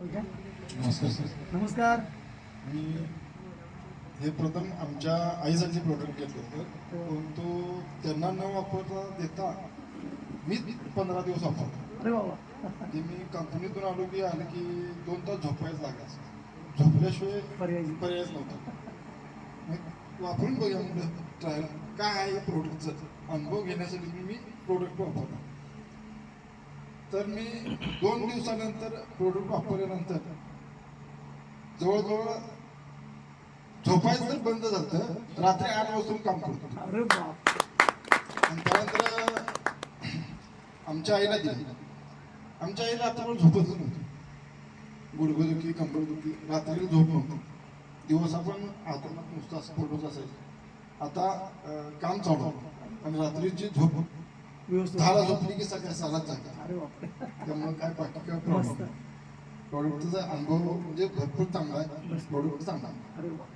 नमस्कार सर. नमस्कार. मी हे प्रथम आमच्या आईसाठी प्रोडक्ट घेतलं होतं, परंतु त्यांना न वापरता देता मी 15 दिवस वापरतो. अरे बाबा, ते मी कंपनीतून आलो की 2 तास झोपायच लागायचं. झोपल्याशिवाय पर्यायच नव्हता. मग वापरून बघूया म्हणलं, ट्रायल काय आहे या प्रोडक्टचा अनुभव घेण्यासाठी मी प्रोडक्ट वापरला. तर मी 2 दिवसानंतर प्रोडक्ट वापरल्यानंतर जवळजवळ झोपायचं तर बंद झालं, रात्री 8 वाजून काम करतो. अरे बाप. आणि त्यानंतर आमच्या आईला दिली. आमच्या आईला रात्रभर झोपतच नव्हती. गुडघेदुखी, कंबरदुखी, रात्री झोप नव्हती. दिवस आपण हाताला नुसतं असं पडूच असायचं. आता काम चालू आणि रात्रीची झोप व्यवस्थित 10ला झोपली की सकाळी 6लाच जागा. अरे बापरे. त्यामुळे काय बाकी काय मस्त. प्रॉब्लेम. प्रोडक्टचा अनुभव म्हणजे भरपूर चांगला आहे. प्रोडक्ट चांगला आहे. अरे बाप.